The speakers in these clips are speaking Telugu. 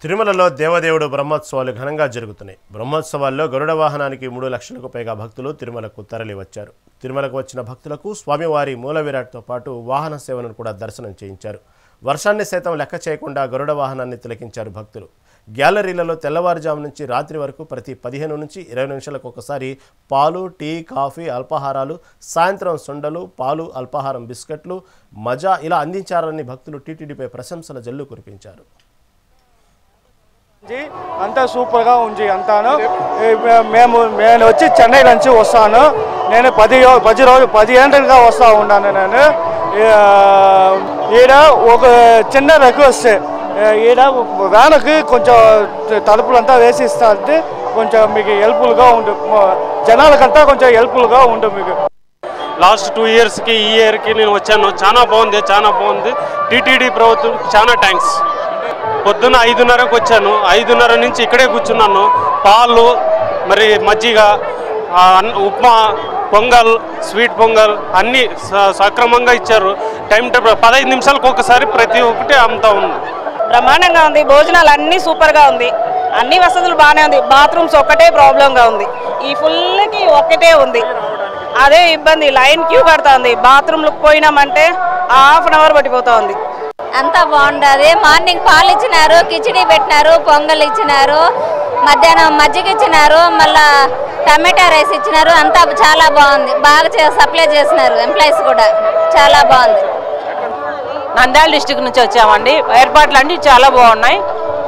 తిరుమలలో దేవదేవుడు బ్రహ్మోత్సవాలు ఘనంగా జరుగుతున్నాయి. బ్రహ్మోత్సవాల్లో గరుడ వాహనానికి 3 లక్షలకు పైగా భక్తులు తిరుమలకు తరలి వచ్చారు. తిరుమలకు వచ్చిన భక్తులకు స్వామివారి మూల విరాట్తో పాటు వాహన సేవను కూడా దర్శనం చేయించారు. వర్షాన్ని సైతం లెక్క చేయకుండా గరుడ వాహనాన్ని తిలకించారు భక్తులు. గ్యాలరీలలో తెల్లవారుజాము నుంచి రాత్రి వరకు ప్రతి 15 నుంచి 20 నిమిషాలకు ఒకసారి పాలు, టీ, కాఫీ, అల్పాహారాలు, సాయంత్రం సొండలు, పాలు, అల్పాహారం, బిస్కెట్లు, మజా ఇలా అందించారని భక్తులు టీటీడీపై ప్రశంసల జల్లు కురిపించారు. అంతా సూపర్గా ఉంది. అంతాను నేను వచ్చి చెన్నై నుంచి వస్తాను. నేను 10 ఏళ్ళుగా వస్తూ ఉన్నాను. నేను ఈడ ఒక చిన్న రిక్వెస్ట్, ఈడ వ్యాన్కి కొంచెం తలుపులంతా వేసి ఇస్తా అంటే కొంచెం మీకు హెల్ప్ఫుల్గా ఉంటుంది, జనాలకంతా కొంచెం హెల్ప్ఫుల్గా ఉంటుంది మీకు. లాస్ట్ 2 ఇయర్స్కి ఈ ఇయర్కి నేను వచ్చాను. చాలా బాగుంది. టీటీడీ ప్రభుత్వం చాలా థ్యాంక్స్. పొద్దున్న 5:30కు వచ్చాను. 5:30 నుంచి ఇక్కడే కూర్చున్నాను. పాలు, మరి మజ్జిగ, ఉప్మా, పొంగల్, స్వీట్ పొంగల్ అన్నీ సక్రమంగా ఇచ్చారు. టైం 15 నిమిషాలకు ఒకసారి ప్రతి ఒక్కటి అంతా ఉంది. బ్రహ్మాండంగా ఉంది. భోజనాలు అన్నీ సూపర్గా ఉంది. అన్ని వసతులు బాగానే ఉంది. బాత్రూమ్స్ ఒక్కటే ప్రాబ్లంగా ఉంది. ఈ ఫుల్కి ఒక్కటే ఉంది, అదే ఇబ్బంది. లైన్ క్యూ కడుతుంది. బాత్రూమ్లకు పోయినామంటే ½ అన్ అవర్ పట్టిపోతా ఉంది. అంతా బాగుంటుంది. మార్నింగ్ పాలు ఇచ్చినారు, కిచిడి పెట్టినారు, పొంగల్ ఇచ్చినారు, మధ్యాహ్నం మజ్జిగ ఇచ్చినారు, మళ్ళా టమాటా రైస్ ఇచ్చినారు. అంతా చాలా బాగుంది. బాగా సప్లై చేసినారు. ఎంప్లాయీస్ కూడా చాలా బాగుంది. నంద్యాల డిస్టిక్ నుంచి వచ్చామండి. ఏర్పాట్లు అన్నీ చాలా బాగున్నాయి.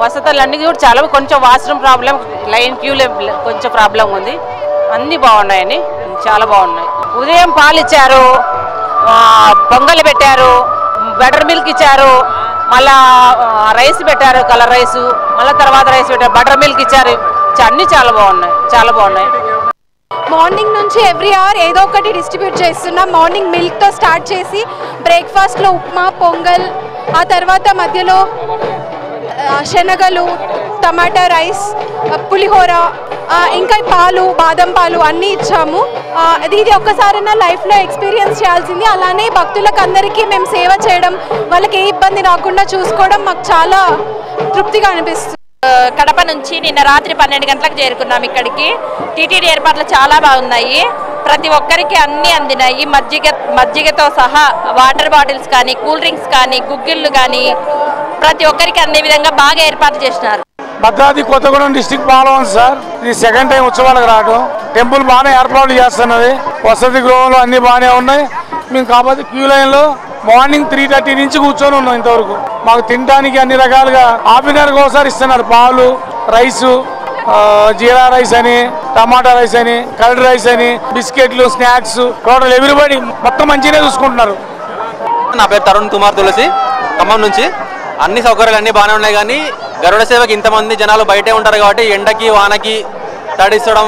వసతులు అన్నీ కూడా చాలా, కొంచెం వాష్రూమ్ ప్రాబ్లం, లైన్ క్యూలో కొంచెం ప్రాబ్లం ఉంది. అన్నీ బాగున్నాయని, చాలా బాగున్నాయి. ఉదయం పాలు ఇచ్చారు, పొంగల్ పెట్టారు, బటర్ మిల్క్ ఇచ్చారు, మళ్ళా రైస్ పెట్టారు, కలర్ రైసు, మళ్ళీ తర్వాత రైస్ పెట్టారు, బటర్ మిల్క్ ఇచ్చారు. అన్నీ చాలా బాగున్నాయి. మార్నింగ్ నుంచి ఎవ్రీ అవర్ ఏదో ఒకటి డిస్ట్రిబ్యూట్ చేస్తున్నాం. మార్నింగ్ మిల్క్తో స్టార్ట్ చేసి బ్రేక్ఫాస్ట్లో ఉప్మా, పొంగల్, ఆ తర్వాత మధ్యలో శనగలు, టమాటా రైస్, పులిహోర, ఇంకా పాలు, బాదం పాలు అన్నీ ఇచ్చాము. ఇది ఒక్కసారైనా లైఫ్లో ఎక్స్పీరియన్స్ చేయాల్సింది. అలానే భక్తులకు అందరికీ మేము సేవ చేయడం, వాళ్ళకి ఏ ఇబ్బంది రాకుండా చూసుకోవడం మాకు చాలా తృప్తిగా అనిపిస్తుంది. కడప నుంచి నిన్న రాత్రి 12 గంటలకు చేరుకున్నాం ఇక్కడికి. టీటీడీ ఏర్పాట్లు చాలా బాగున్నాయి. ప్రతి ఒక్కరికి అన్నీ అందినాయి. మజ్జిగతో సహా వాటర్ బాటిల్స్ కానీ, కూల్ డ్రింక్స్ కానీ, గుగ్గిళ్ళు కానీ ప్రతి ఒక్కరికి అందే విధంగా బాగా ఏర్పాటు చేసినారు. భద్రాద్రి కొత్తగూడెం డిస్టిక్ పాలవం సార్. ఇది సెకండ్ టైం ఉత్సవాలకు రావడం. టెంపుల్ బాగానే ఏర్పాట్లు చేస్తున్నది. వసతి గృహంలో అన్నీ బాగానే ఉన్నాయి. మేము కాబట్టి క్యూ లైన్లో మార్నింగ్ 3:30 నుంచి కూర్చొని ఉన్నాం. ఇంతవరకు మాకు తినడానికి అన్ని రకాలుగా ½ ఒకసారి ఇస్తున్నారు. పాలు, రైసు, జీరా రైస్ అని, టమాటా రైస్ అని, కర్డ్ రైస్ అని, బిస్కెట్లు, స్నాక్స్, టోటల్ ఎవ్రీబడి మొత్తం మంచిగానే చూసుకుంటున్నారు. నా పేరు తరుణ్ కుమార్ తులసి, ఖమ్మం నుంచి. అన్ని సౌకర్యాలు అన్నీ బాగానే ఉన్నాయి. కానీ గరుడ సేవకి ఇంతమంది జనాలు బయటే ఉంటారు కాబట్టి ఎండకి వానకి తడిస్తడం,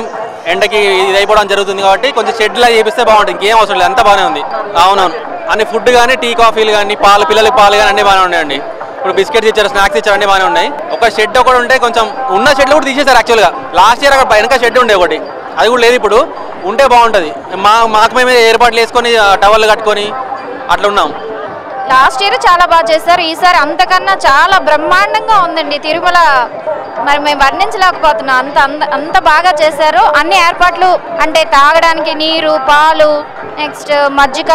ఎండకి ఇది అయిపోవడం జరుగుతుంది. కాబట్టి కొంచెం షెడ్లా చేపిస్తే బాగుంటుంది. ఇంకేం అవసరం లేదు, అంతా బాగానే ఉంది. అవునవును, అన్ని ఫుడ్ కానీ, టీ కాఫీలు కానీ, పాలు, పిల్లలకి పాలు కానీ అన్నీ బాగానే ఉన్నాయండి. ఇప్పుడు బిస్కెట్స్ ఇచ్చారు, స్నాక్స్ ఇచ్చారు, అన్నీ బాగానే ఉన్నాయి. ఒక షెడ్ ఒకటి ఉంటే కొంచెం, ఉన్న షెడ్లు కూడా తీసేశారు. యాక్చువల్గా లాస్ట్ ఇయర్ అక్కడ వెనక షెడ్ ఉండే ఒకటి, అది కూడా లేదు. ఇప్పుడు ఉంటే బాగుంటుంది. మాకు మేమే ఏర్పాట్లు వేసుకొని టవల్ కట్టుకొని అట్లా ఉన్నాం. లాస్ట్ ఇయర్ చాలా బాగా చేశారు. ఈసారి అంతకన్నా చాలా బ్రహ్మాండంగా ఉందండి తిరుమల. మరి మేము వర్ణించలేకపోతున్నాం, అంత బాగా చేశారు. అన్ని ఏర్పాట్లు అంటే తాగడానికి నీరు, పాలు, నెక్స్ట్ మజ్జిగ,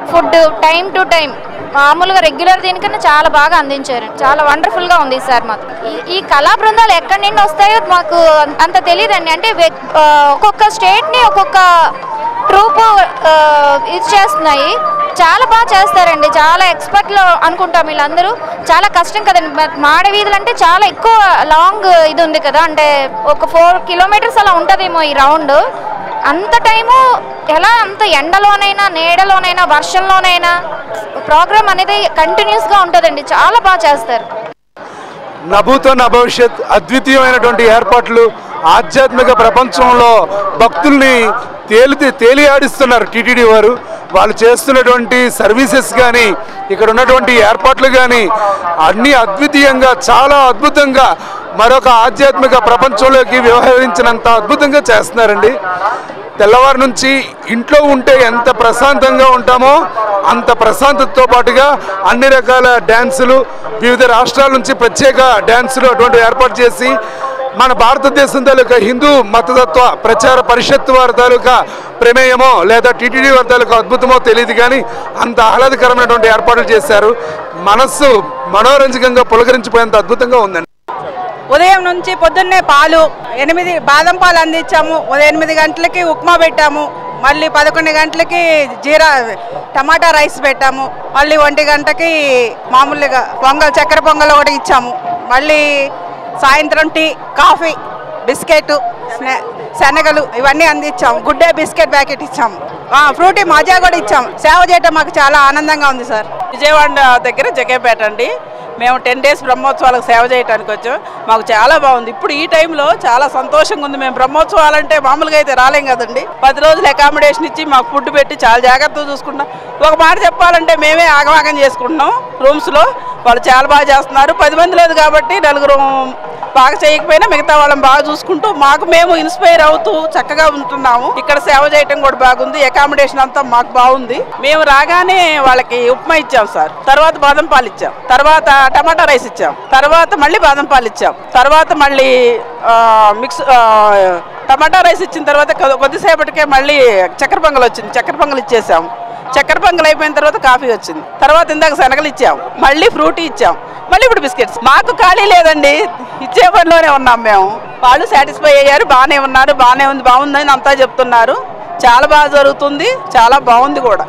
ఫుడ్ టైం టు టైం, మామూలుగా రెగ్యులర్ దీనికన్నా చాలా బాగా అందించారు. చాలా వండర్ఫుల్గా ఉంది ఈసారి మాకు. ఈ కళా బృందాలు ఎక్కడి నుండి వస్తాయో మాకు అంత తెలియదండి. అంటే ఒక్కొక్క స్టేట్ని ఒక్కొక్క ట్రూప్ ఇది చేస్తున్నాయి. చాలా బాగా చేస్తారండి. చాలా ఎక్స్పర్ట్లు అనుకుంటాం వీళ్ళందరూ. చాలా కష్టం కదండి. మాడవీధులు అంటే చాలా ఎక్కువ లాంగ్ ఇది ఉంది కదా, అంటే ఒక 4 కిలోమీటర్స్ అలా ఉంటుందేమో ఈ రౌండ్. అంత టైము ఎలా, అంత ఎండలోనైనా, నీడలోనైనా, వర్షంలోనైనా ప్రోగ్రామ్ అనేది కంటిన్యూస్గా ఉంటుందండి. చాలా బాగా చేస్తారు. నభూతో నభవిష్యత్ అద్వితీయమైనటువంటి ఏర్పాట్లు. ఆధ్యాత్మిక ప్రపంచంలో భక్తుల్ని తేలియాడిస్తున్నారు టీటీడీ వారు. వాళ్ళు చేస్తున్నటువంటి సర్వీసెస్ కానీ, ఇక్కడ ఉన్నటువంటి ఏర్పాట్లు కానీ అన్నీ అద్వితీయంగా, చాలా అద్భుతంగా మరొక ఆధ్యాత్మిక ప్రపంచంలోకి వ్యవహరించినంత అద్భుతంగా చేస్తున్నారండి. తెల్లవారు నుంచి ఇంట్లో ఉంటే ఎంత ప్రశాంతంగా ఉంటామో అంత ప్రశాంతతతో పాటుగా అన్ని రకాల డ్యాన్సులు, వివిధ రాష్ట్రాల నుంచి ప్రత్యేక డ్యాన్సులు అటువంటి ఏర్పాటు చేసి మన భారతదేశం తాలూకా హిందూ మతతత్వ ప్రచార పరిషత్ వారి తాలూకా ప్రమేయమో లేదా టీటీడీ వారి తాలూకా అద్భుతమో తెలియదు కానీ అంత ఆహ్లాదకరమైనటువంటి ఏర్పాట్లు చేశారు. మనస్సు మనోరంజకంగా పులకరించిపోయేంత అద్భుతంగా ఉందండి. ఉదయం నుంచి పొద్దున్నే పాలు 8 బాదం పాలు అందించాము. ఉదయం 8 గంటలకి ఉప్మా పెట్టాము. మళ్ళీ 11 గంటలకి జీరా టమాటా రైస్ పెట్టాము. మళ్ళీ 1 గంటకి మామూలుగా పొంగల్, చక్కెర పొంగల్ ఒకటి ఇచ్చాము. మళ్ళీ సాయంత్రం టీ, కాఫీ, బిస్కెట్, శనగలు ఇవన్నీ అందించాము. గుడ్ డే బిస్కెట్ ప్యాకెట్ ఇచ్చాము. ఫ్రూటీ మజా కూడా ఇచ్చాము. సేవ చేయటం మాకు చాలా ఆనందంగా ఉంది సార్. విజయవాడ దగ్గర జగేపేట అండి. మేము 10 డేస్ బ్రహ్మోత్సవాలకు సేవ చేయడానికి వచ్చాం. మాకు చాలా బాగుంది. ఇప్పుడు ఈ టైంలో చాలా సంతోషంగా ఉంది. మేము బ్రహ్మోత్సవాలంటే మామూలుగా అయితే రాలేం కదండి. 10 రోజులు అకామిడేషన్ ఇచ్చి మాకు ఫుడ్ పెట్టి చాలా జాగ్రత్తగా చూసుకుంటాం. ఒక మాట చెప్పాలంటే మేమే ఆగమాగం చేసుకుంటున్నాం రూమ్స్లో. వాళ్ళు చాలా బాగా చేస్తున్నారు. 10 మంది లేదు కాబట్టి 4 బాగా చేయకపోయినా మిగతా వాళ్ళని బాగా చూసుకుంటూ మాకు మేము ఇన్స్పైర్ అవుతూ చక్కగా ఉంటున్నాము. ఇక్కడ సేవ చేయటం కూడా బాగుంది. అకామిడేషన్ అంతా మాకు బాగుంది. మేము రాగానే వాళ్ళకి ఉప్మా ఇచ్చాం సార్. తర్వాత బాదం పాలు ఇచ్చాం. తర్వాత టమాటా రైస్ ఇచ్చాం. తర్వాత మళ్ళీ బాదం పాలు ఇచ్చాం. తర్వాత మళ్ళీ మిక్స్ టమాటా రైస్ ఇచ్చిన తర్వాత కొద్దిసేపటికే మళ్ళీ చక్కెర పొంగల్ వచ్చింది. చక్కెర పొంగల్ ఇచ్చేసాం. చక్కెర పొంగల్ అయిపోయిన తర్వాత కాఫీ వచ్చింది. తర్వాత ఇందాక శనగలు ఇచ్చాం. మళ్ళీ ఫ్రూటీ ఇచ్చాం. మళ్ళీ ఇప్పుడు బిస్కెట్స్. మాకు ఖాళీ లేదండి, ఇచ్చే పనిలోనే ఉన్నాం మేము. వాళ్ళు సాటిస్ఫై అయ్యారు. బాగానే ఉన్నారు, బాగానే ఉంది, బాగుందని అంతా చెప్తున్నారు. చాలా బాగా జరుగుతుంది, చాలా బాగుంది కూడా.